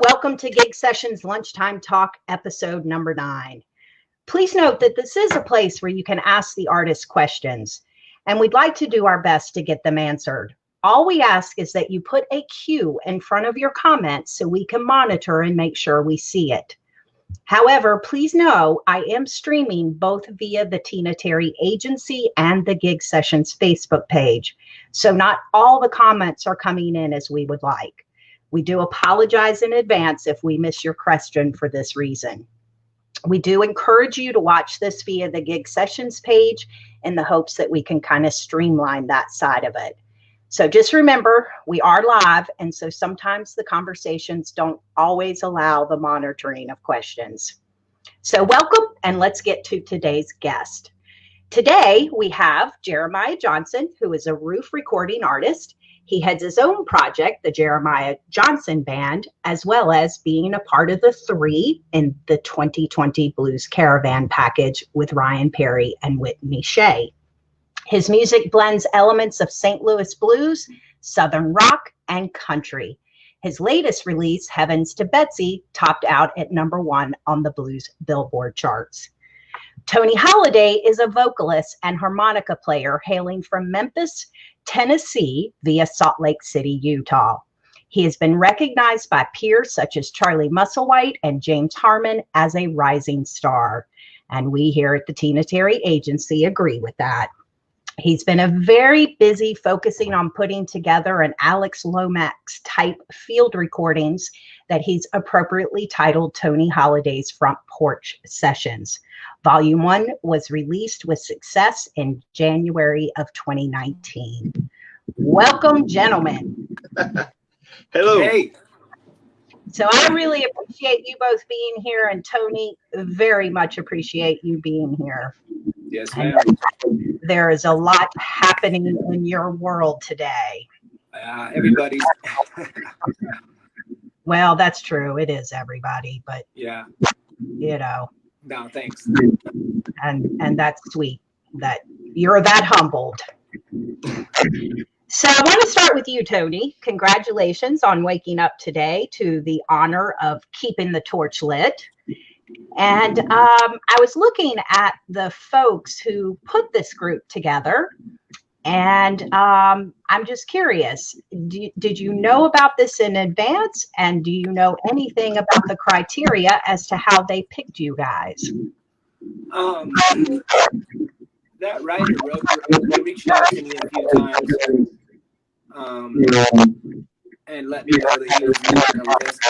welcome to Gig Sessions Lunchtime Talk, episode number 9. Please note that this is a place where you can ask the artist questions, and we'd like to do our best to get them answered. All we ask is that you put a Q in front of your comments so we can monitor and make sure we see it. However, please know I am streaming both via the Tina Terry Agency and the Gig Sessions Facebook page, so not all the comments are coming in as we would like. We do apologize in advance if we miss your question for this reason. We do encourage you to watch this via the Gig Sessions page in the hopes that we can kind of streamline that side of it. So just remember, we are live, and so sometimes the conversations don't always allow the monitoring of questions. So welcome, and let's get to today's guest. Today, we have Jeremiah Johnson, who is a roof recording artist. He heads his own project, the Jeremiah Johnson Band, as well as being a part of the 3 in the 2020 Blues Caravan package with Ryan Perry and Whitney Shea. His music blends elements of St. Louis blues, Southern rock, and country. His latest release, Heavens to Betsy, topped out at #1 on the Blues Billboard charts. Tony Holiday is a vocalist and harmonica player hailing from Memphis, Tennessee via Salt Lake City, Utah. He has been recognized by peers such as Charlie Musselwhite and James Harmon as a rising star. And we here at the Tina Terry Agency agree with that. He's been a very busy focusing on putting together an Alex Lomax type field recordings that he's appropriately titled Tony Holiday's Front Porch Sessions. Volume 1 was released with success in January of 2019. Welcome, gentlemen. Hello. Hey. So I really appreciate you both being here, and Tony, very much appreciate you being here. Yes, ma'am. There is a lot happening in your world today. Everybody's. Well, that's true. It is everybody, but Yeah. you know. No, thanks. And that's sweet that you're that humbled. So I want to start with you, Tony. Congratulations on waking up today to the honor of keeping the torch lit. And I was looking at the folks who put this group together, and I'm just curious, did you know about this in advance? And do you know anything about the criteria as to how they picked you guys? That writer reached out to me a few times and let me know that he was making a list.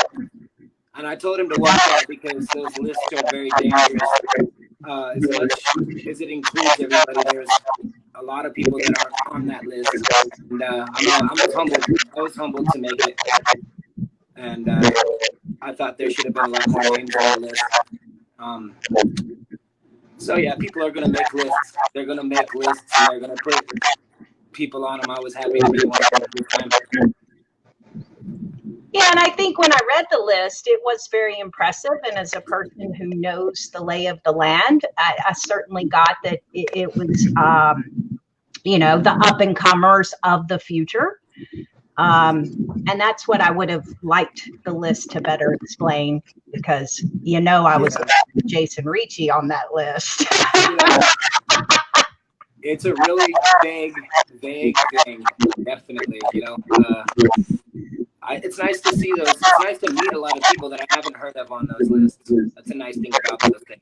And I told him to watch out because those lists are very dangerous. As much as it includes everybody, there's a lot of people that aren't on that list. And I was humbled to make it. And I thought there should have been a lot more names on the list. So yeah, people are going to make lists. They're going to make lists, and they're going to put people on them. I was happy to be one of them this time. Yeah, and I think when I read the list, it was very impressive. And as a person who knows the lay of the land, I certainly got that it was, the up-and-comers of the future. And that's what I would have liked the list to better explain, because, I was Jason Ricci on that list. It's a really vague thing, definitely, it's nice to see those. It's nice to meet a lot of people that I haven't heard of on those lists. That's a nice thing about those things,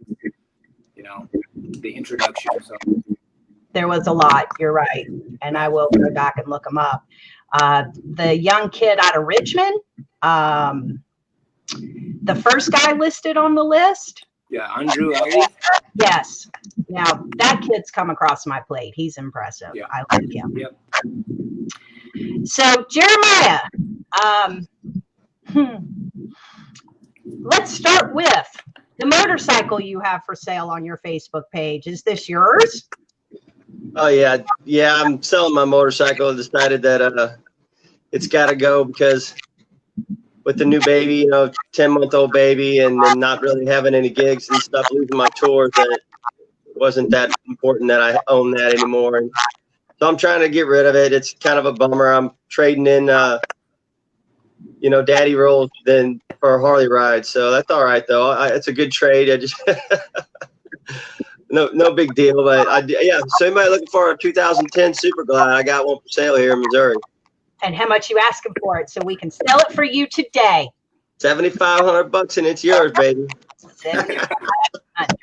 the introduction. So there was a lot, you're right. And I will go back and look them up. The young kid out of Richmond, the first guy listed on the list. Yeah, Andrew Ellie. Yes. Now, that kid's come across my plate. He's impressive. Yeah. I like him. Yep. So, Jeremiah, let's start with the motorcycle you have for sale on your Facebook page. Is this yours? Oh, yeah. Yeah, I'm selling my motorcycle. I decided that it's got to go because with the new baby, 10-month-old baby, and not really having any gigs and stuff, losing my tours, that it wasn't that important that I own that anymore. And so I'm trying to get rid of it. It's kind of a bummer. I'm trading in daddy rolls than for a Harley ride. So that's all right though. It's a good trade. I just no big deal. But yeah. So anybody looking for a 2010 Super Glide? I got one for sale here in Missouri. And how much you asking for it so we can sell it for you today? $7,500 and it's yours, baby. 7,500.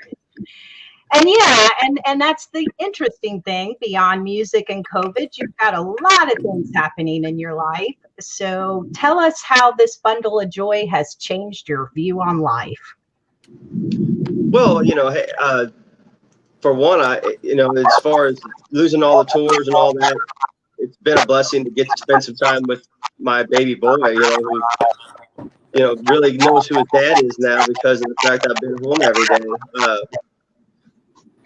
And yeah, and that's the interesting thing beyond music and COVID. You've got a lot of things happening in your life. So tell us how this bundle of joy has changed your view on life. Well, hey, for one, as far as losing all the tours and all that, it's been a blessing to get to spend some time with my baby boy, who, really knows who his dad is now because of the fact I've been home every day.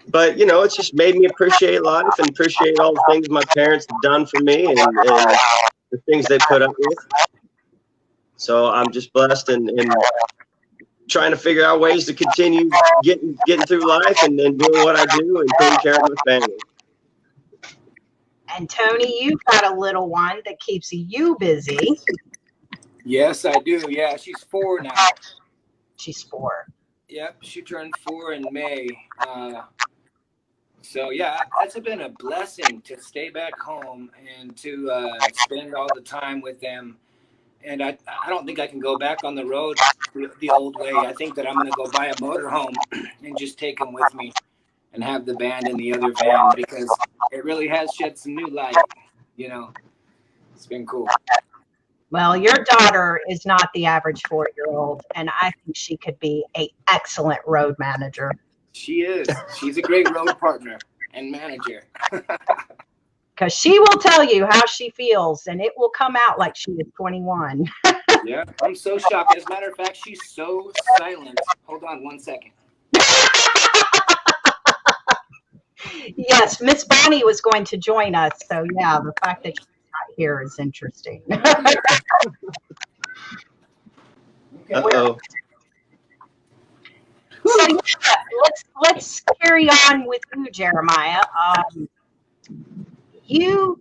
But, it's just made me appreciate life and appreciate all the things my parents have done for me and the things they put up with. So I'm just blessed and trying to figure out ways to continue getting through life and doing what I do and taking care of my family. And Tony, you've got a little one that keeps you busy. Yes, I do. Yeah, she's 4 now. She's 4. Yep, she turned 4 in May. So yeah, that's been a blessing to stay back home and to spend all the time with them. And I don't think I can go back on the road the old way. I think that I'm going to go buy a motorhome and just take them with me and have the band in the other van because it really has shed some new light. It's been cool. Well, your daughter is not the average 4-year-old, and I think she could be an excellent road manager. She is. She's a great road partner and manager. Because she will tell you how she feels, and it will come out like she is 21. Yeah, I'm so shocked. As a matter of fact, she's so silent. Hold on 1 second. Yes, Miss Bonnie was going to join us, so yeah, the fact that she's not here is interesting. Uh-oh. So yeah, let's carry on with you, Jeremiah. You,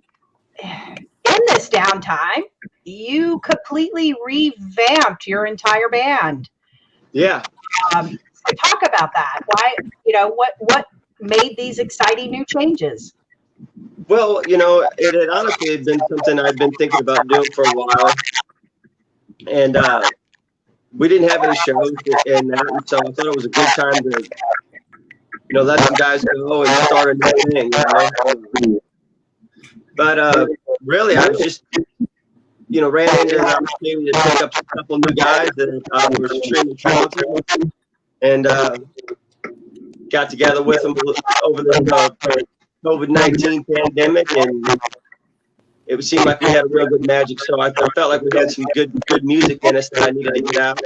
in this downtime, you completely revamped your entire band. Yeah. So talk about that. Why? What made these exciting new changes? Well, it had honestly been something I'd been thinking about doing for a while, and we didn't have any shows in that, and so I thought it was a good time to, let some guys go and start a new thing. But really, I was just, ran into the opportunity to pick up a couple of new guys that were extremely talented, and got together with them over the COVID-19 pandemic, and it seemed like we had a real good magic. So I felt like we had some good music in us that I needed to get out.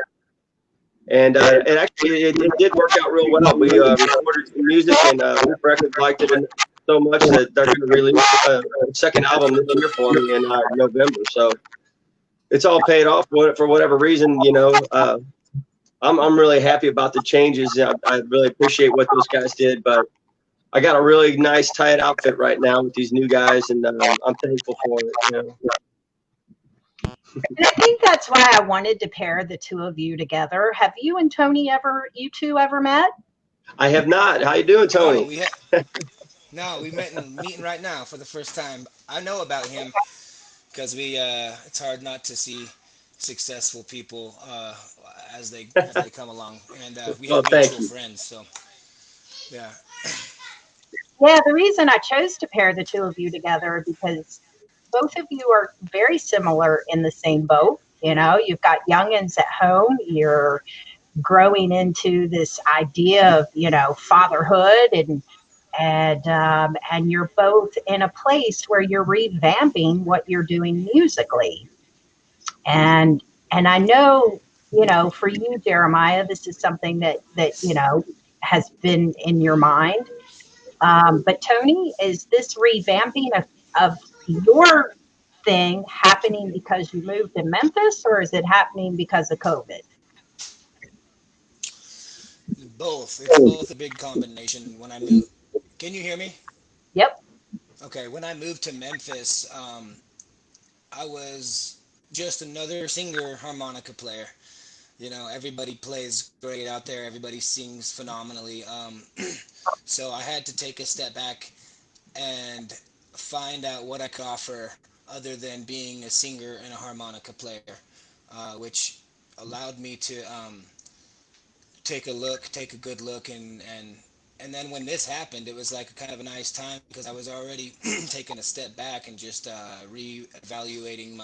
And actually, it did work out real well. We recorded some music, and Loop Records liked it so much that they're going to release a second album this year for me in November. So it's all paid off for whatever reason. I'm really happy about the changes. I really appreciate what those guys did, but I got a really nice, tight outfit right now with these new guys, and I'm thankful for it. And I think that's why I wanted to pair the two of you together. Have you and Tony you two ever met? I have not. How you doing, Tony? No, we met in meeting right now for the first time. I know about him because it's hard not to see successful people as they come along, and we have mutual friends. So, yeah. Yeah, the reason I chose to pair the two of you together because both of you are very similar in the same boat. You've got youngins at home. You're growing into this idea of, fatherhood, and you're both in a place where you're revamping what you're doing musically. And I know, for you, Jeremiah, this is something that has been in your mind. But Tony, is this revamping of your thing happening because you moved to Memphis, or is it happening because of COVID? Both. It's both a big combination. When I moved, can you hear me? Yep. Okay. When I moved to Memphis, I was just another singer harmonica player. You know, everybody plays great out there. Everybody sings phenomenally. So I had to take a step back and find out what I could offer other than being a singer and a harmonica player, which allowed me to take a good look, and then when this happened, it was like a kind of a nice time because I was already taking a step back and just re-evaluating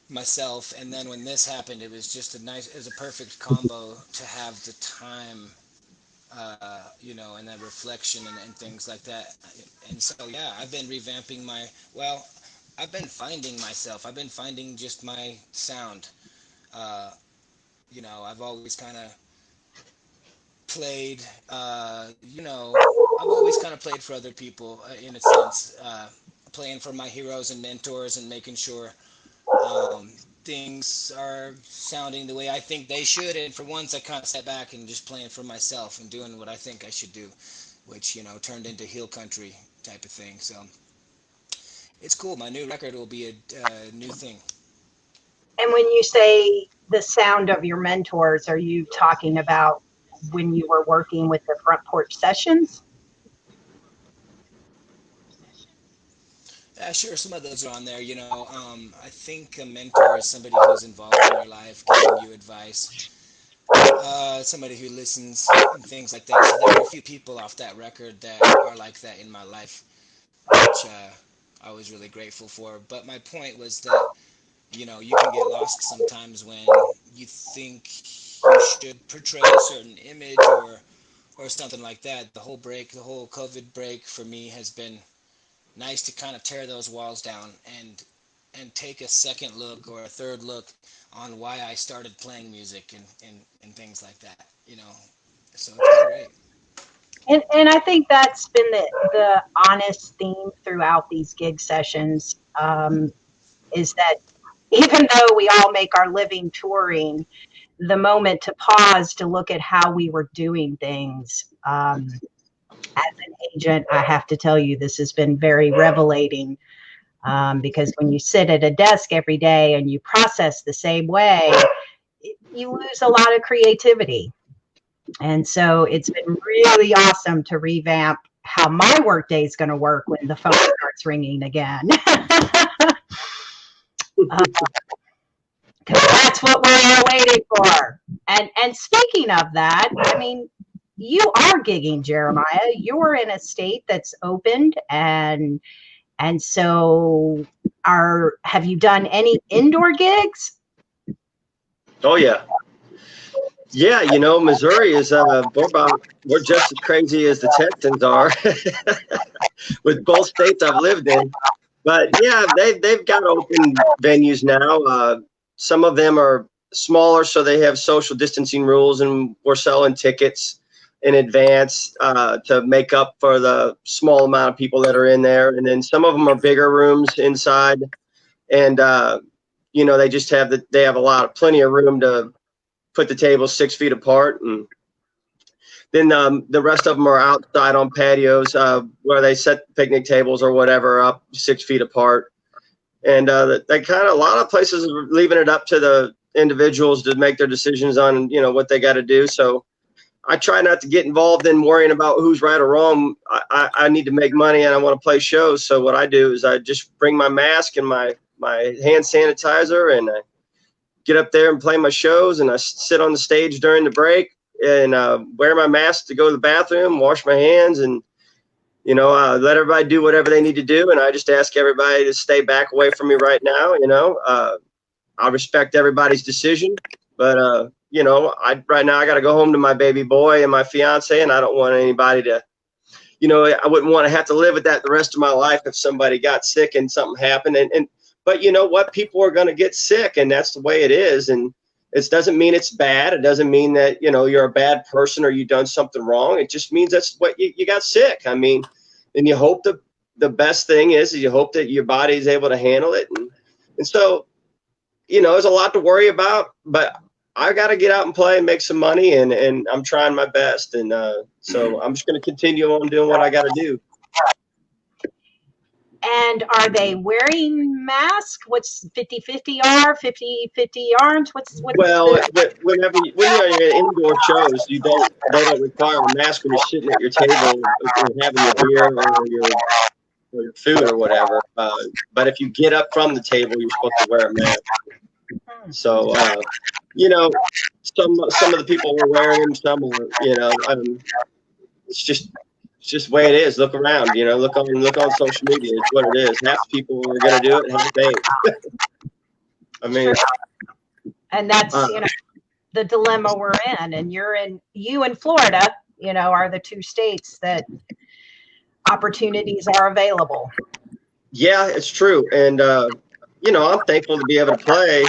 myself. And then when this happened, it was a perfect combo to have the time, you know, and that reflection and things like that. And so, yeah, I've been revamping well, I've been finding myself. I've been finding just my sound. Uh, you know, I've always kind of played, you know, I've always kind of played for other people in a sense, playing for my heroes and mentors and making sure um, things are sounding the way I think they should. And for once, I kind of sat back and just playing for myself and doing what I think I should do, which, you know, turned into Heel Country type of thing. So it's cool. My new record will be a new thing. And when you say the sound of your mentors, are you talking about when you were working with the Front Porch Sessions? Yeah, sure. Some of those are on there. You know, I think a mentor is somebody who's involved in your life, giving you advice, somebody who listens and things like that. So there are a few people off that record that are like that in my life, which I was really grateful for. But my point was that, you know, you can get lost sometimes when you think you should portray a certain image or something like that. The whole COVID break for me has been nice to kind of tear those walls down and take a second look or a third look on why I started playing music and things like that, you know. So it's been great. And I think that's been the honest theme throughout these gig sessions, is that even though we all make our living touring, the moment to pause to look at how we were doing things. As an agent, I have to tell you, this has been very revelating, because when you sit at a desk every day and you process the same way, you lose a lot of creativity. And so it's been really awesome to revamp how my workday is going to work when the phone starts ringing again. Because that's what we're all waiting for. And speaking of that, I mean, you are gigging, Jeremiah. You're in a state that's opened, and so have you done any indoor gigs? Oh yeah. Yeah, you know, Missouri is we're just as crazy as the Texans are with both states I've lived in. But yeah, they've got open venues now. Some of them are smaller, so they have social distancing rules, and we're selling tickets in advance to make up for the small amount of people that are in there. And then some of them are bigger rooms inside, and you know, they have plenty of room to put the tables 6 feet apart, and then the rest of them are outside on patios where they set picnic tables or whatever up 6 feet apart. And they a lot of places are leaving it up to the individuals to make their decisions on, you know, what they got to do. So I try not to get involved in worrying about who's right or wrong. I need to make money and I want to play shows. So what I do is I just bring my mask and my hand sanitizer, and I get up there and play my shows, and I sit on the stage during the break and wear my mask to go to the bathroom, wash my hands, and, you know, let everybody do whatever they need to do. And I just ask everybody to stay back away from me right now. You know, I respect everybody's decision, but, you know, right now I got to go home to my baby boy and my fiance, and I don't want anybody to, you know, I wouldn't want to have to live with that the rest of my life if somebody got sick and something happened. But you know what? People are going to get sick, and that's the way it is. And it doesn't mean it's bad. It doesn't mean that, you know, you're a bad person or you've done something wrong. It just means that's what you got sick. I mean, and you hope the best thing is you hope that your body is able to handle it. And so, you know, there's a lot to worry about, but I got to get out and play and make some money, and I'm trying my best. And so I'm just going to continue on doing what I got to do. And are they wearing masks? What's 50-50 are, 50-50 aren't? What's Well, when you're in indoor shows, they don't require a mask when you're sitting at your table and having your beer or your food or whatever. But if you get up from the table, you're supposed to wear a mask. So, you know, some of the people were wearing them, some are, it's just the way it is. Look around, look on social media. It's what it is. Half the people are going to do it, and half they ain't. I mean, and that's the dilemma we're in. And you in Florida, are the two states that opportunities are available. Yeah, it's true, and I'm thankful to be able to play.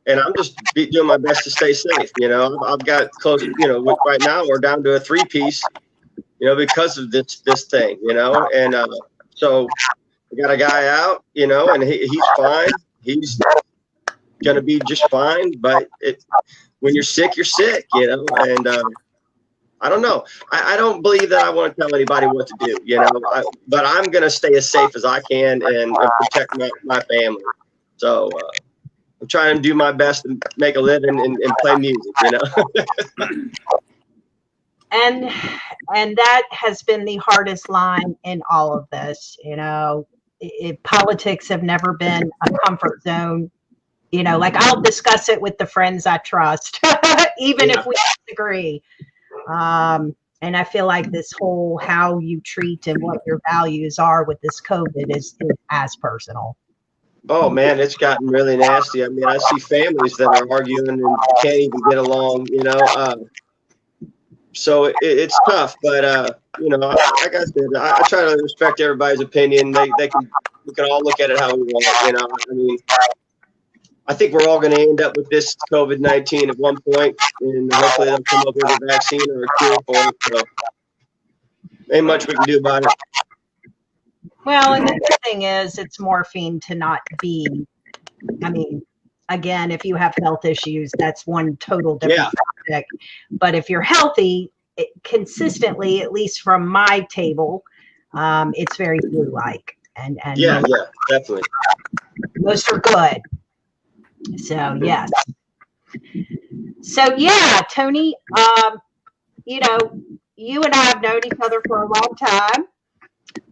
And I'm just doing my best to stay safe. I've got close. Right now we're down to a 3-piece. Because of this thing. And so I got a guy out. And he's fine. He's gonna be just fine. But when you're sick, you're sick. And I don't know. I don't believe that I want to tell anybody what to do. But I'm gonna stay as safe as I can and protect my family. So. I'm trying to do my best to make a living and play music, And that has been the hardest line in all of this. Politics have never been a comfort zone. Like I'll discuss it with the friends I trust, even if we disagree. And I feel like this whole how you treat and what your values are with this COVID is as personal. Oh man, it's gotten really nasty. I mean, I see families that are arguing and can't even get along, so it's tough, but like I said, I try to respect everybody's opinion. We can all look at it how we want, I mean, I think we're all going to end up with this COVID-19 at one point, and hopefully they'll come up with a vaccine or a cure for it. So ain't much we can do about it. Well, and the good thing is it's morphine to not be, I mean, again, if you have health issues, that's one total different subject. But if you're healthy, consistently, at least from my table, it's very flu-like. And yeah, definitely. Most are good. So, yes. So, yeah, Tony, you and I have known each other for a long time.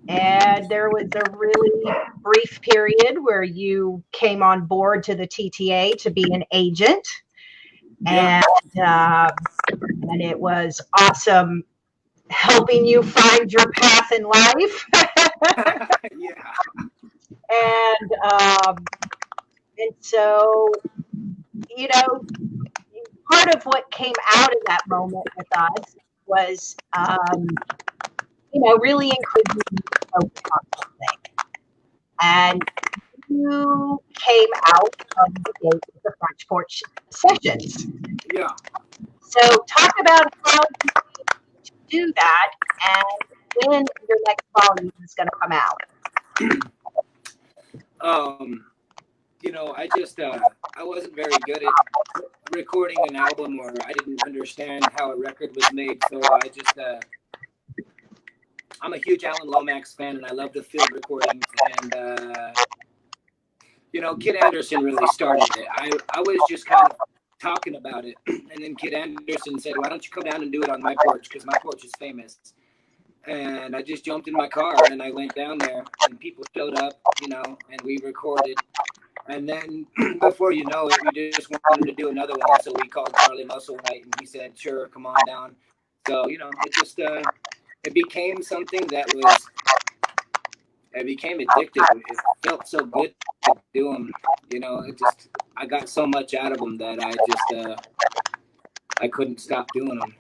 And there was a really brief period where you came on board to the TTA to be an agent. And it was awesome helping you find your path in life. And so, part of what came out of that moment with us was, really encouraging you to focus on something. And you came out of the gate with the Front Porch Sessions. Yeah. So talk about how you do that and when your next volume is going to come out. I wasn't very good at recording an album, or I didn't understand how a record was made. So I'm a huge Alan Lomax fan, and I love the field recordings. And, Kid Anderson really started it. I was just kind of talking about it. And then Kid Anderson said, why don't you come down and do it on my porch? Because my porch is famous. And I just jumped in my car and I went down there, and people showed up, and we recorded. And then before you know it, we just wanted to do another one. So we called Charlie Musselwhite, and he said, sure, come on down. So, it just, it became something that it became addictive. It felt so good to do them. I got so much out of them that I couldn't stop doing them.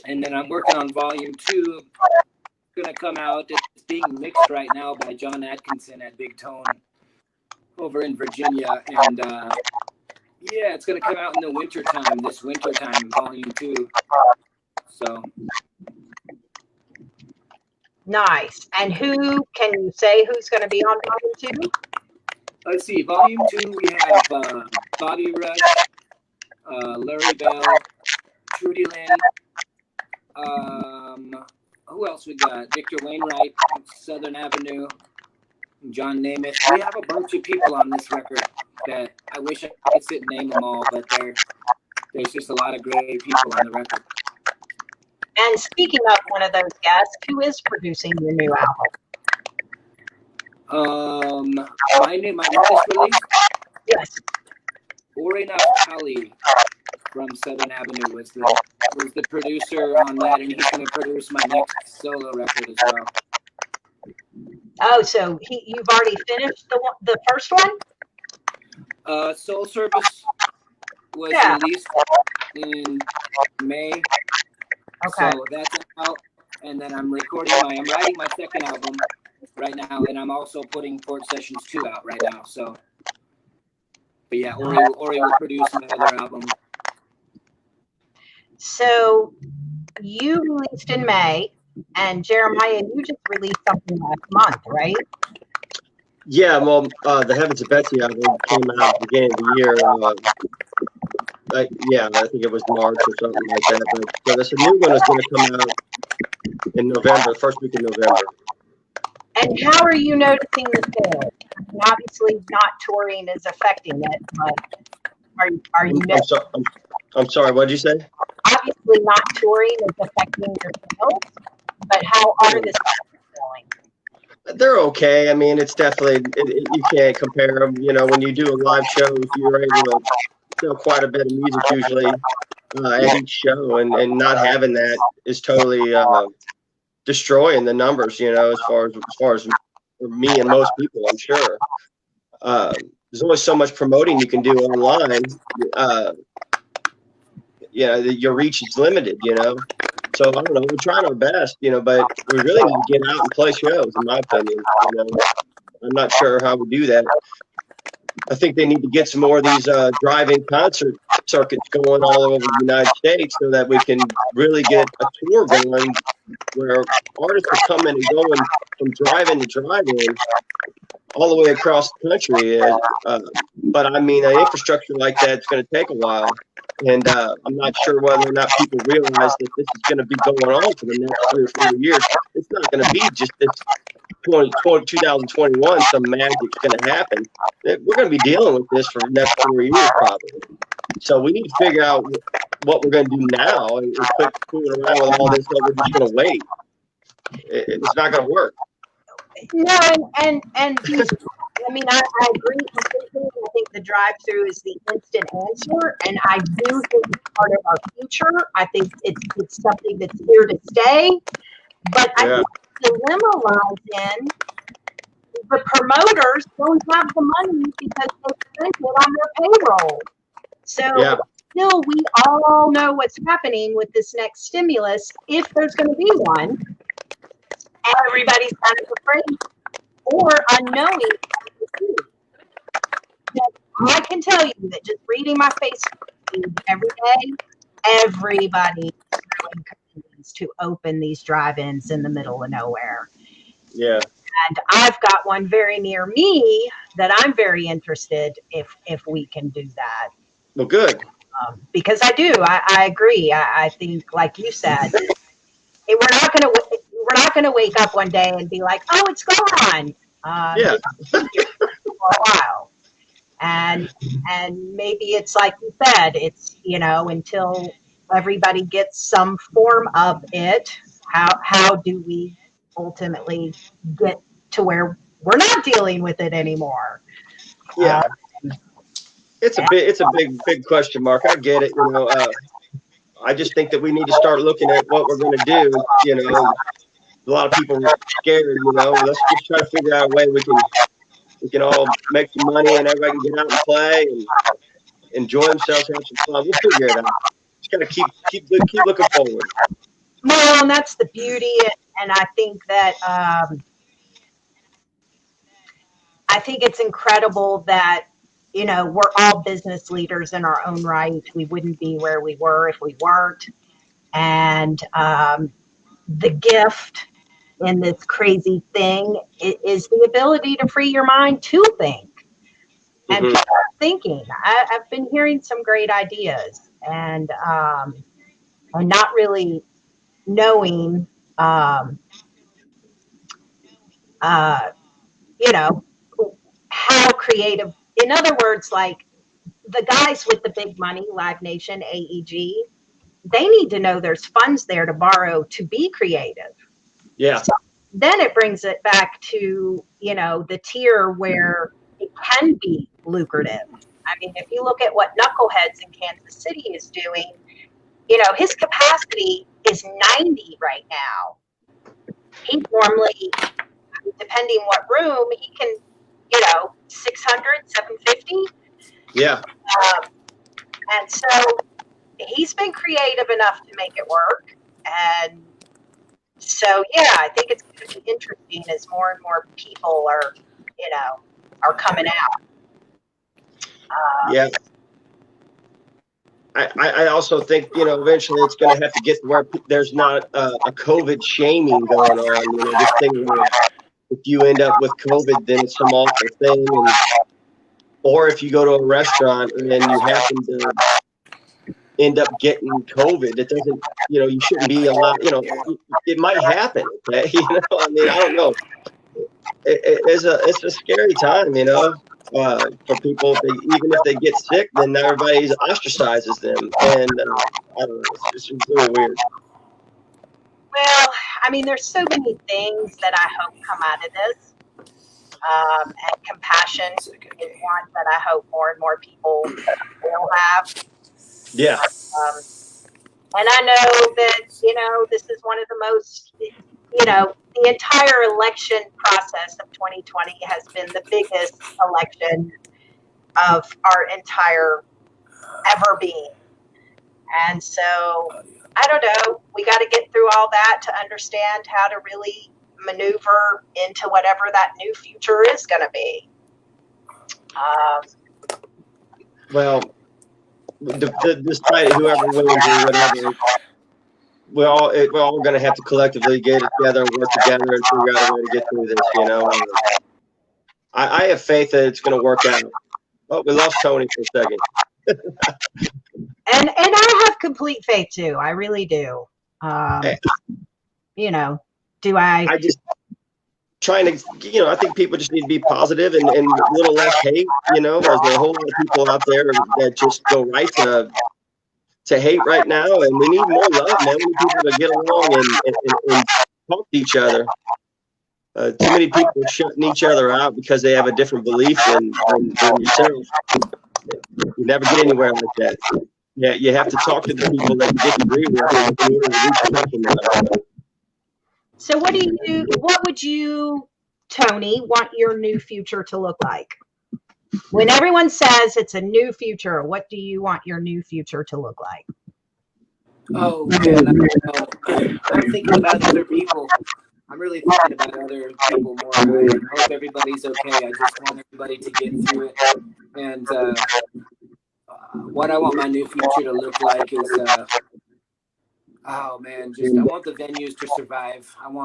And then I'm working on volume 2. It's going to come out. It's being mixed right now by John Atkinson at Big Tone over in Virginia. And it's going to come out in this winter time, volume 2. So. Nice. And can you say who's going to be on volume 2? Let's see. Volume 2, we have Bobby Rush, Larry Bell, Trudy Lynn. who else we got? Victor Wainwright, Southern Avenue, John Namath. We have a bunch of people on this record that I wish I could sit and name them all, but there's just a lot of great people on the record. And speaking of one of those guests, who is producing your new album? My latest release, Yes. Ori Naftali from Southern Avenue was the producer on that, and he's going to produce my next solo record as well. Oh, so you've already finished the first one? Soul Service was released in May. Okay. So that's out, and then I'm writing my second album right now, and I'm also putting Port Sessions 2 out right now. So, but yeah, Ori will produce my other album. So you released in May, and Jeremiah, you just released something last month, right? Yeah, well, the Heavens of Betsy album came out at the beginning of the year. I think it was March or something like that. But so this new one is going to come out in November, first week in November. And how are you noticing the sales? I mean, obviously, not touring is affecting it, but are you? I'm sorry. What did you say? Obviously, not touring is affecting your sales, but how are the sales selling? They're okay. I mean, it's definitely you can't compare them. You know, when you do a live show, you're able to sell quite a bit of music usually at each show, and not having that is totally destroying the numbers. You know, as far as for me and most people, I'm sure. There's only so much promoting you can do online. Your reach is limited. You know. So I don't know. We're trying our best, but we really need to get out and play shows, in my opinion. I'm not sure how we do that. I think they need to get some more of these drive-in concert circuits going all over the United States, so that we can really get a tour going where artists are coming and going from drive-in to drive-in all the way across the country. But I mean, an infrastructure like that's going to take a while. And I'm not sure whether or not people realize that this is going to be going on for the next 3 or 4 years. It's not going to be just this 2021, some magic's going to happen. We're going to be dealing with this for the next 4 years probably. So we need to figure out what we're going to do now, and quit fooling around with all this that we're just going to wait. It's not going to work. No, and I mean, I agree completely. I think the drive-through is the instant answer, and I do think it's part of our future. I think it's something that's here to stay. But I think the dilemma lies in the promoters don't have the money because they spent it on their payroll. So until we all know what's happening with this next stimulus, if there's going to be one, everybody's kind of afraid or unknowing. I can tell you that just reading my Facebook feed every day, everybody really continues to open these drive-ins in the middle of nowhere. Yeah. And I've got one very near me that I'm very interested if we can do that. Well, good. Because I agree. I think, like you said, we're not going to wake up one day and be like, oh, it's gone. For a while. And maybe it's like you said, it's, until everybody gets some form of it, how do we ultimately get to where we're not dealing with it anymore? Yeah. It's a big question mark. I get it. I just think that we need to start looking at what we're going to do. A lot of people are scared, let's just try to figure out a way we can all make some money and everybody can get out and play and enjoy themselves, have some fun. We'll figure it out. Just got to keep looking forward. Well, and that's the beauty. And I think that, I think it's incredible that, we're all business leaders in our own right. We wouldn't be where we were if we weren't. And the gift in this crazy thing is the ability to free your mind to think. And people are thinking. I've been hearing some great ideas, and not really knowing um, uh, you know, how creative. In other words, like the guys with the big money, Live Nation, AEG, they need to know there's funds there to borrow to be creative. Yeah. So then it brings it back to, the tier where it can be lucrative. I mean, if you look at what Knuckleheads in Kansas City is doing, his capacity is 90 right now. He normally, depending what room, he can, 600, 750. Yeah. And so he's been creative enough to make it work. And so, yeah, I think it's going to be interesting as more and more people are coming out. Yeah. I also think, eventually it's going to have to get to where there's not a COVID shaming going on. This thing where if you end up with COVID, then it's some awful thing. Or if you go to a restaurant and then you happen to end up getting COVID, it doesn't, you shouldn't be allowed, it might happen. Okay? I mean, I don't know. It's a scary time, for people. Even if they get sick, then everybody ostracizes them. And I don't know, it's just really weird. Well, I mean, there's so many things that I hope come out of this. And compassion is one that I hope more and more people will have. Yeah. And I know that, this is one of the most, the entire election process of 2020 has been the biggest election of our entire ever being. And so, I don't know, we got to get through all that to understand how to really maneuver into whatever that new future is going to be. Well, despite whoever wins or whatever, we're all going to have to collectively get together and work together and figure out a way to get through this. I have faith that it's going to work out. Oh, we lost Tony for a second. And I have complete faith too. I really do. Do I? I just trying to, I think people just need to be positive and a little less hate. There's a whole lot of people out there that just go right to hate right now, and we need more love, man. We need people to get along and talk to each other. Too many people are shutting each other out because they have a different belief than yourself. You never get anywhere like that. Yeah, you have to talk to the people that you disagree with in order to reach something. So what would you, Tony, want your new future to look like? When everyone says it's a new future, what do you want your new future to look like? Oh, man, I'm thinking about other people. I'm really thinking about other people more. I hope everybody's okay. I just want everybody to get through it. And what I want my new future to look like is, oh man, I want the venues to survive. I'm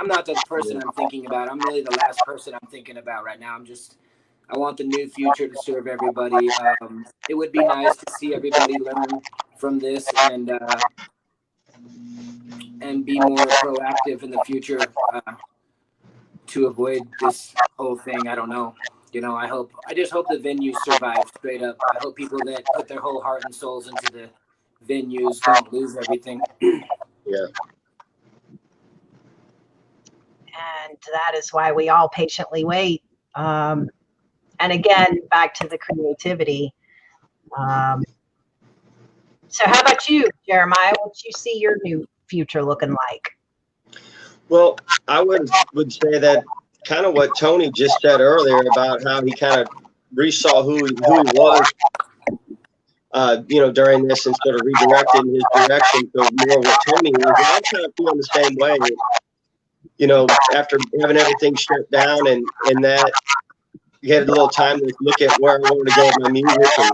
not the person I'm thinking about. I'm really the last person I'm thinking about right now. I want the new future to serve everybody. It would be nice to see everybody learn from this and be more proactive in the future to avoid this whole thing. I don't know. I just hope the venues survive straight up. I hope people that put their whole heart and souls into the venues don't lose everything. Yeah. And that is why we all patiently wait. And again, back to the creativity. So how about you, Jeremiah? What do you see your new future looking like? Well, I would say that kind of what Tony just said earlier about how he kind of resaw who he was, during this and sort of redirected his direction to more what Tony was. I'm kind of feeling the same way. After having everything shut down and that, you had a little time to look at where I wanted to go with my music. And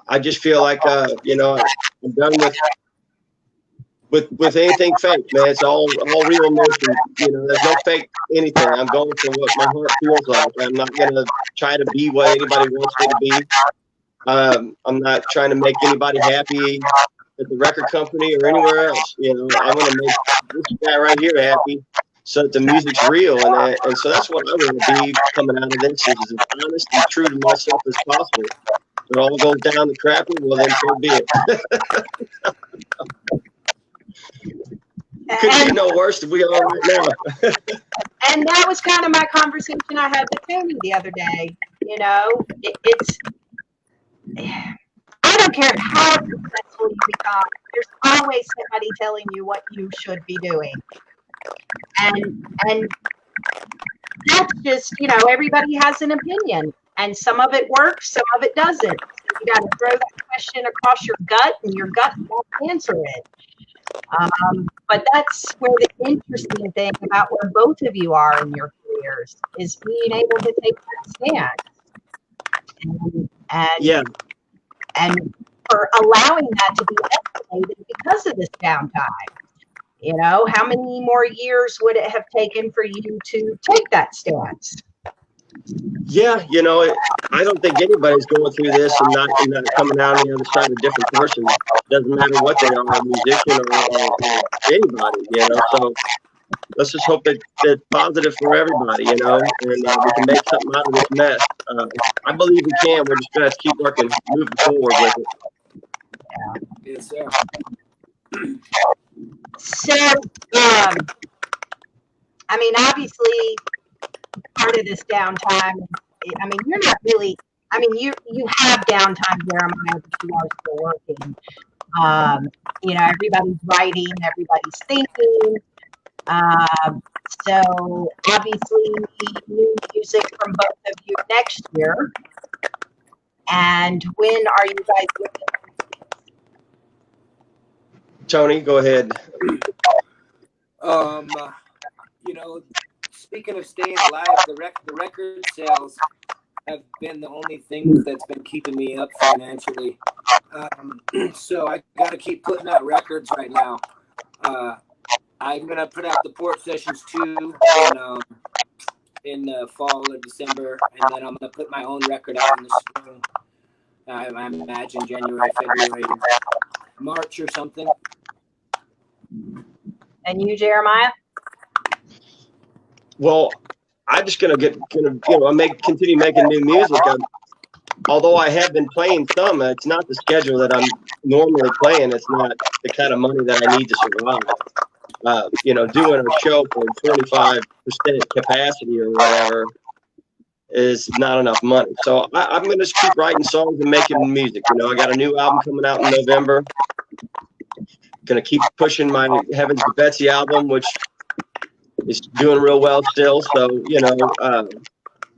I just feel like, I'm done with anything fake, man. It's all real emotion. There's no fake anything. I'm going for what my heart feels like. I'm not going to try to be what anybody wants me to be. I'm not trying to make anybody happy. at the record company or anywhere else. You know, I want to make this guy right here happy, so that the music's real, and so that's what I want to be coming out of this, is as honest and true to myself as possible. If it all goes down the crapper, well then so be it. Couldn't be no worse than we are right now. And that was kind of my conversation I had with Tony the other day. You know, it's I don't care how successful you become. There's always somebody telling you what you should be doing, and that's just, you know, everybody has an opinion, and some of it works, some of it doesn't. So you got to throw that question across your gut, and your gut won't answer it. But that's where the interesting thing about where both of you are in your careers is being able to take that stand, and for allowing that to be escalated because of this downtime. You know, how many more years would it have taken for you to take that stance? Yeah, you know, I don't think anybody's going through this and not coming out on the other side a different person. Doesn't matter what they are, a musician or anybody, you know. So let's just hope that it's positive for everybody, you know, and we can make something out of this mess. I believe we can. We're just going to have to keep working, moving forward with it. Yes, sir. So, I mean, obviously, part of this downtime, I mean, you're not really, I mean, you have downtime, Jeremiah, but you are still working. You know, everybody's writing, everybody's thinking. So, obviously, new music from both of you next year. And when are you guys looking? Tony, go ahead. You know, speaking of staying alive, the record sales have been the only thing that's been keeping me up financially. So I got to keep putting out records right now. I'm gonna put out the Port Sessions 2 in the fall or December, and then I'm gonna put my own record out in the spring. I imagine January, February, March or something. And you, Jeremiah? Well, I'm just gonna continue making new music. Although I have been playing some, it's not the schedule that I'm normally playing. It's not the kind of money that I need to survive. You know, doing a show for 25% capacity or whatever is not enough money. So I'm gonna just keep writing songs and making music. You know, I got a new album coming out in November. Gonna keep pushing my Heavens to Betsy album, which is doing real well still. So, you know,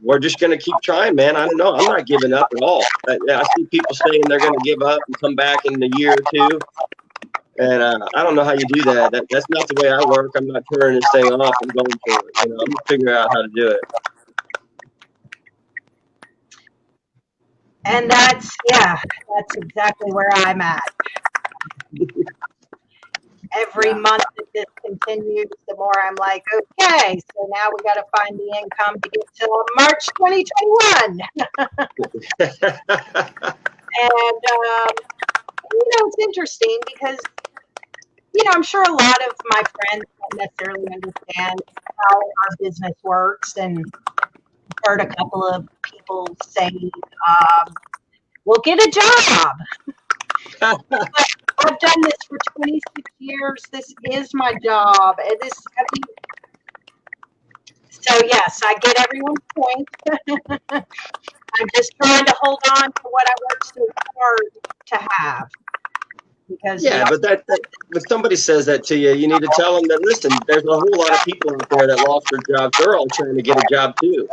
we're just going to keep trying, man. I don't know. I'm not giving up at all. I see people saying they're going to give up and come back in a year or two. And I don't know how you do that. That's not the way I work. I'm not turning this thing off and going for it. You know, I'm going to figure out how to do it. And that's exactly where I'm at. Every month that this continues, the more I'm like, okay, so now we got to find the income to get till March 2021. And, you know, it's interesting because, you know, I'm sure a lot of my friends don't necessarily understand how our business works, and heard a couple of people say, well, get a job. I've done this for 26 years. This is my job. And so yes, I get everyone's point. I'm just trying to hold on to what I worked so hard to have. Because yeah, but that when somebody says that to you, you need to tell them that, listen, there's a whole lot of people out there that lost their jobs. They're all trying to get a job too.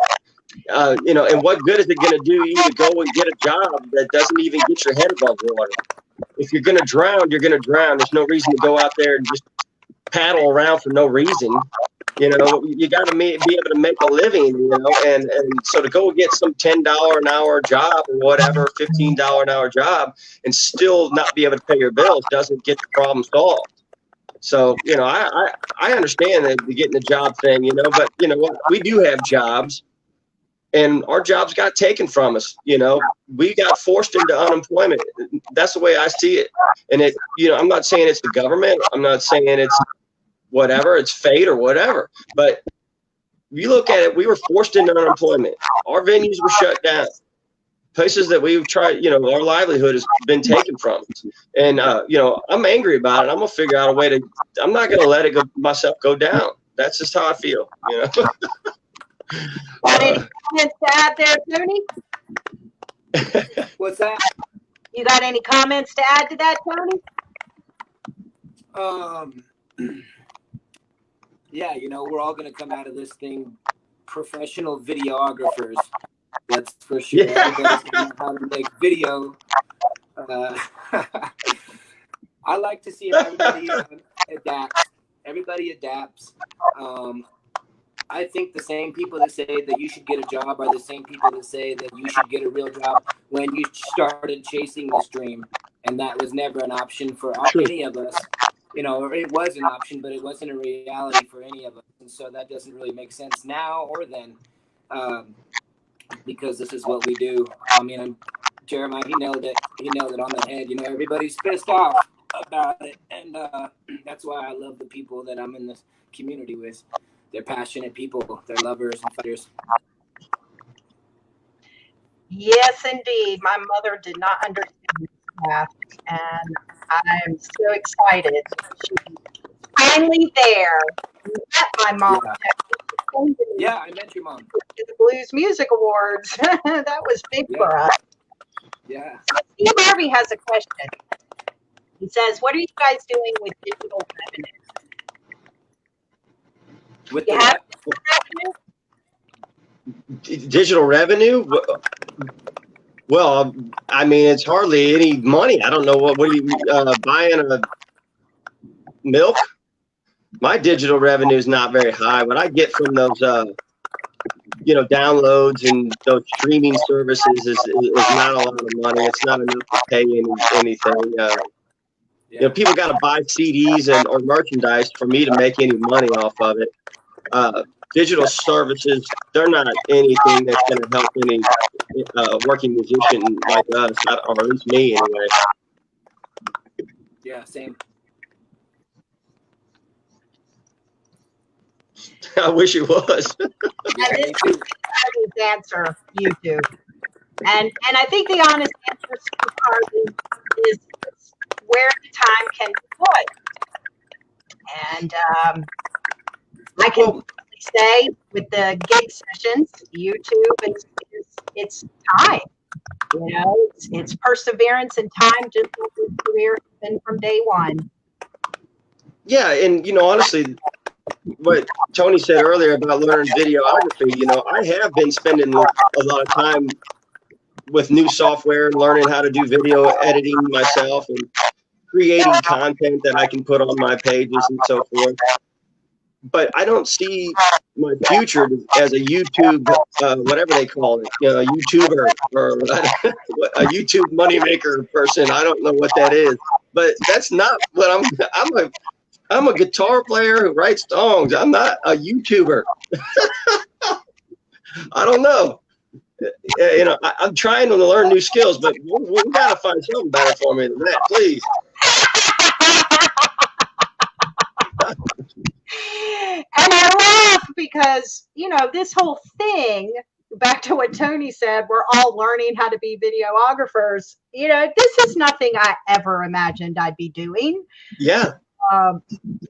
You know, and what good is it going to do you to go and get a job that doesn't even get your head above water? If you're going to drown, you're going to drown. There's no reason to go out there and just paddle around for no reason. You know, you got to be able to make a living, you know, and so to go get some $10 an hour job or whatever, $15 an hour job and still not be able to pay your bills doesn't get the problem solved. So, you know, I understand that the getting a job thing, you know, but you know what, we do have jobs. and our jobs got taken from us. You know, we got forced into unemployment. That's the way I see it. And it, you know, I'm not saying it's the government. I'm not saying it's whatever, it's fate or whatever. But you look at it, we were forced into unemployment. Our venues were shut down. Places that we've tried, you know, our livelihood has been taken from us. And, you know, I'm angry about it. I'm going to figure out a way to, I'm not going to let it go myself go down. That's just how I feel, you know. Got any comments to add there, Tony? What's that? You got any comments to add to that, Tony? Yeah, you know, we're all going to come out of this thing professional videographers. That's for sure. Yeah. Everybody's going to know how to make video. I like to see everybody adapts. Everybody adapts. I think the same people that say that you should get a job are the same people that say that you should get a real job when you started chasing this dream. And that was never an option for any of us. You know, it was an option, but it wasn't a reality for any of us. And so that doesn't really make sense now or then, because this is what we do. I mean, Jeremiah, he nailed it. He nailed it on the head. You know, everybody's pissed off about it. And that's why I love the people that I'm in this community with. They're passionate people. They're lovers and fighters. Yes, indeed. My mother did not understand this path, and I'm so excited. She's finally there. We met my mom. Yeah, I met your mom. At the Blues Music Awards. That was big for us. Yeah. So Steve Harvey has a question. He says, what are you guys doing with digital revenue? With You the have revenue? Digital revenue? Well, I mean, it's hardly any money. I don't know what are you buying a milk? My digital revenue is not very high. What I get from those, you know, downloads and those streaming services is not a lot of money. It's not enough to pay anything. You know, people got to buy CDs or merchandise for me to make any money off of it. Digital services, they're not anything that's going to help any working musician like us, or at least me anyway. Yeah, same. I wish it was. And this is Harvey's answer, YouTube. And I think the honest answer, Steve Harvey, is where the time can be put. And I can say with the gig sessions, YouTube it's time. You know, it's perseverance and time, just like his career has been from day one. Yeah, and you know, honestly, what Tony said earlier about learning videography, you know, I have been spending a lot of time with new software and learning how to do video editing myself and creating content that I can put on my pages and so forth. But I don't see my future as a YouTube, whatever they call it, you know, a YouTuber or a YouTube moneymaker person. I don't know what that is, but that's not what I'm a guitar player who writes songs. I'm not a YouTuber. I don't know. You know, I'm trying to learn new skills, but we got to find something better for me than that, please. And I laugh because, you know, this whole thing, back to what Tony said, we're all learning how to be videographers. You know, this is nothing I ever imagined I'd be doing. Yeah. And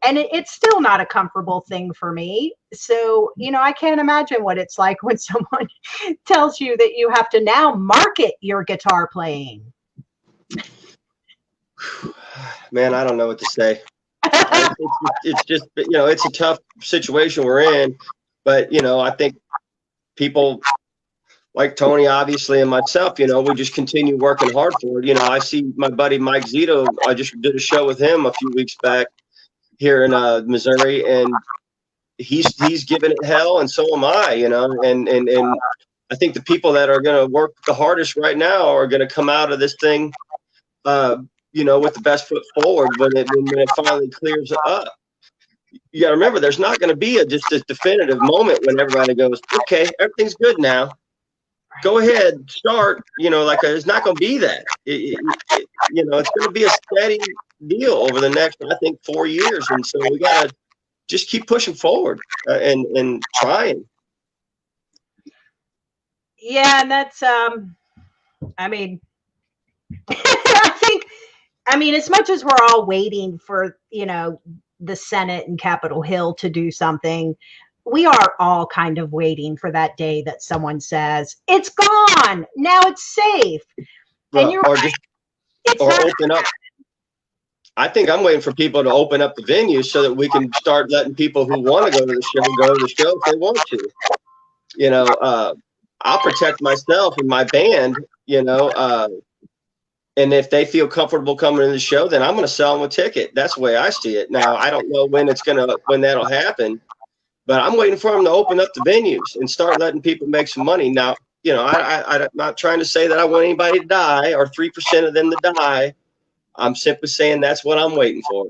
it's still not a comfortable thing for me. So, you know, I can't imagine what it's like when someone tells you that you have to now market your guitar playing. Man, I don't know what to say. It's just, you know, it's a tough situation we're in, but, you know, I think people like Tony, obviously, and myself, you know, we just continue working hard for it. You know, I see my buddy Mike Zito. I just did a show with him a few weeks back here in Missouri, and he's giving it hell, and so am I, you know, and I think the people that are going to work the hardest right now are going to come out of this thing, you know, with the best foot forward when it finally clears up. You got to remember, there's not going to be just a definitive moment when everybody goes, okay, everything's good now. go ahead, start. It's not going to be that. It's going to be a steady deal over the next, I think, 4 years, and so we got to just keep pushing forward and trying. Yeah, and that's I mean, I mean, as much as we're all waiting for, the Senate and Capitol Hill to do something, we are all kind of waiting for that day that someone says, it's gone, now it's safe. And you're right. Open up. I think I'm waiting for people to open up the venues so that we can start letting people who want to go to the show if they want to. I'll protect myself and my band, and if they feel comfortable coming to the show, then I'm going to sell them a ticket. That's the way I see it. Now, I don't know when that'll happen, but I'm waiting for them to open up the venues and start letting people make some money. Now, I'm not trying to say that I want anybody to die or 3% of them to die. I'm simply saying that's what I'm waiting for.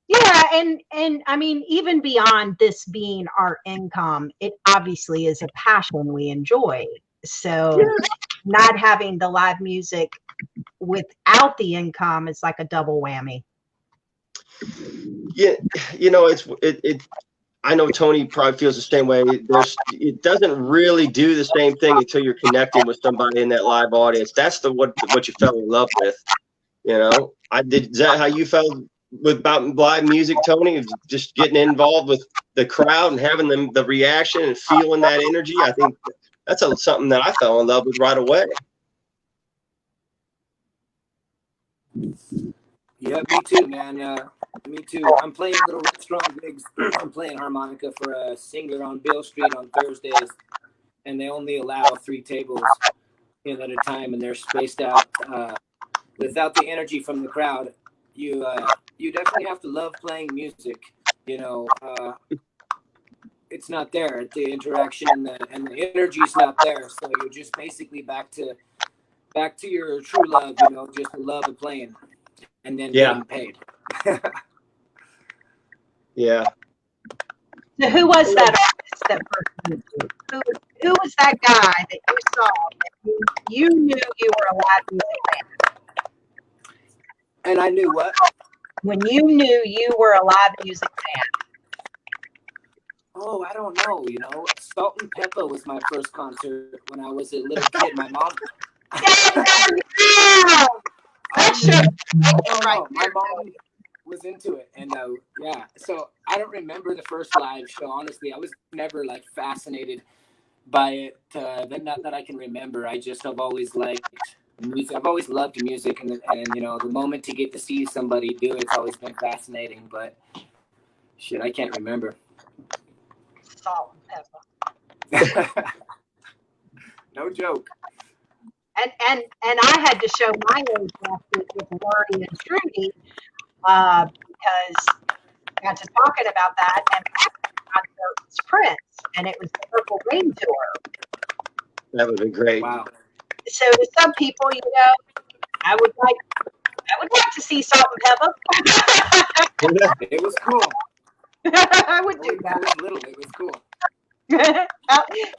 Yeah, and I mean, even beyond this being our income, it obviously is a passion we enjoy. So not having the live music without the income is like a double whammy. Yeah, I know Tony probably feels the same way. It doesn't really do the same thing until you're connecting with somebody in that live audience. That's what you fell in love with. Is that how you felt about live music, Tony? Just getting involved with the crowd and having the reaction and feeling that energy. I think that's something that I fell in love with right away. Yeah, me too, man. Me too. I'm playing little restaurant gigs. I'm playing harmonica for a singer on Beale Street on Thursdays, and they only allow 3 tables in at a time, and they're spaced out. Without the energy from the crowd, you definitely have to love playing music. It's not there. The interaction and the energy's not there. So you're just basically back to your true love. Just the love of playing, and then getting paid. Yeah. So who was that artist that first who was that guy that you saw that you knew you were a live music fan? And I knew what? When you knew you were a live music fan. Oh, I don't know. Salt and Pepper was my first concert when I was a little kid. My mom. My mom was into it, and so I don't remember the first live show. Honestly, I was never fascinated by it. Not that I can remember. I've always liked music. I've always loved music, and the moment to get to see somebody do it's always been fascinating. But shit, I can't remember. Salt and Pepper. No joke. And I had to show my age with Lori and Trudy because I got to talking about that, and concert was Prince, and it was the Purple Rain tour. That would be great. Wow. So to some people, I would like to see Salt and Pepper. It was cool. I would do that. It was cool.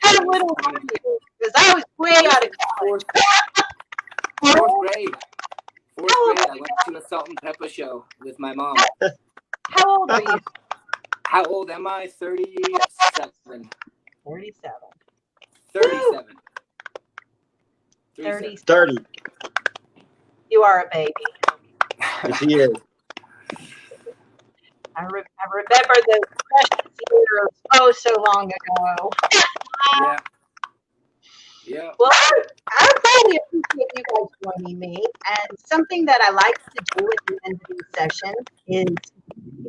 How little were you? Because I was way out of college. Fourth grade. I went to a Salt and Pepper show with my mom. How old are you? How old am I? 37. 47. 37. 30. You are a baby. Yes, he is. I remember those precious years so long ago. Yeah. Well, I really appreciate you guys joining me. And something that I like to do at the end of these sessions is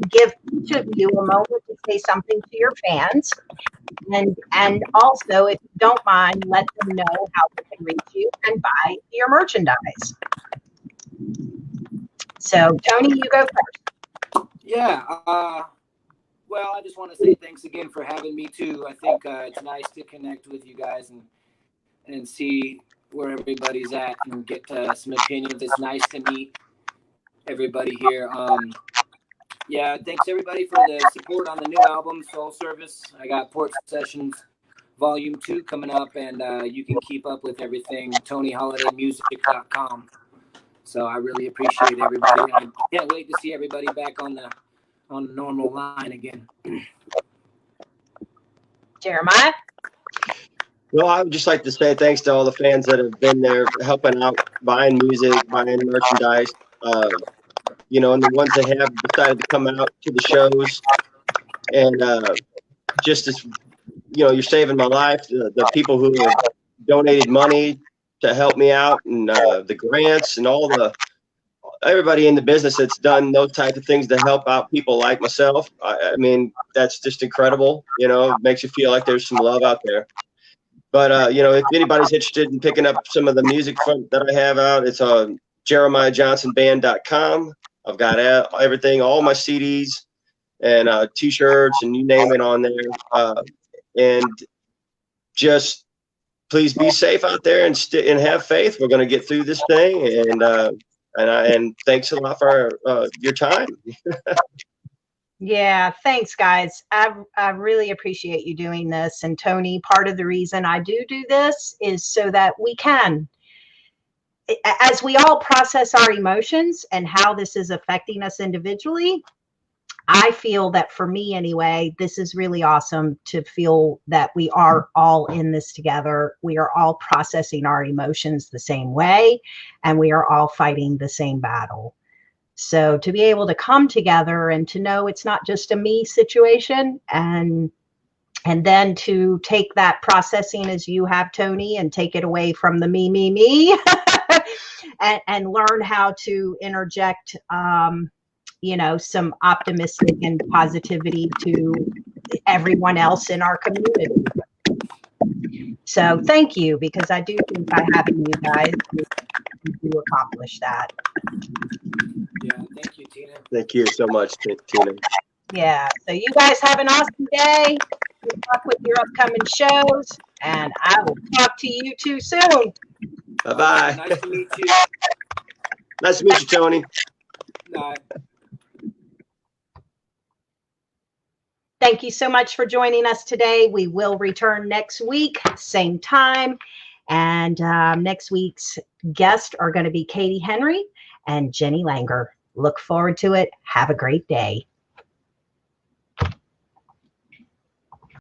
give each of you a moment to say something to your fans. And also, if you don't mind, let them know how they can reach you and buy your merchandise. So, Tony, you go first. Yeah. Well, I just want to say thanks again for having me too. I think it's nice to connect with you guys and see where everybody's at and get some opinions. It's nice to meet everybody here. Yeah, thanks everybody for the support on the new album, Soul Service. I got Port Sessions Volume 2 coming up, and you can keep up with everything, TonyHolidayMusic.com. So I really appreciate everybody. I can't wait to see everybody back on the normal line again. Jeremiah? Well, I would just like to say thanks to all the fans that have been there helping out, buying music, buying merchandise, you know, and the ones that have decided to come out to the shows. And just as, you know, you're saving my life. The people who have donated money to help me out, and the grants and everybody in the business that's done those types of things to help out people like myself. I mean, that's just incredible. You know, it makes you feel like there's some love out there. But, you know, if anybody's interested in picking up some of the music that I have out, it's on JeremiahJohnsonBand.com. I've got everything, all my CDs and T-shirts and you name it on there. And just please be safe out there and have faith. We're going to get through this thing. And thanks a lot for your time. Yeah, thanks, guys. I really appreciate you doing this. And Tony, part of the reason I do this is so that we can, as we all process our emotions and how this is affecting us individually, I feel that for me anyway, this is really awesome to feel that we are all in this together. We are all processing our emotions the same way, and we are all fighting the same battle. So to be able to come together and to know it's not just a me situation, and then to take that processing as you have, Tony, and take it away from the me, and learn how to interject, you know, some optimistic and positivity to everyone else in our community. So thank you, because I do think by having you guys, we do accomplish that. Yeah, thank you, Tina. Thank you so much, Tina. Yeah, so you guys have an awesome day. Good luck with your upcoming shows, and I will talk to you too soon. Bye-bye. Nice to meet you. Nice to meet you, Tony. Bye. Thank you so much for joining us today. We will return next week, same time. And next week's guests are going to be Katie Henry and Jenny Langer. Look forward to it. Have a great day.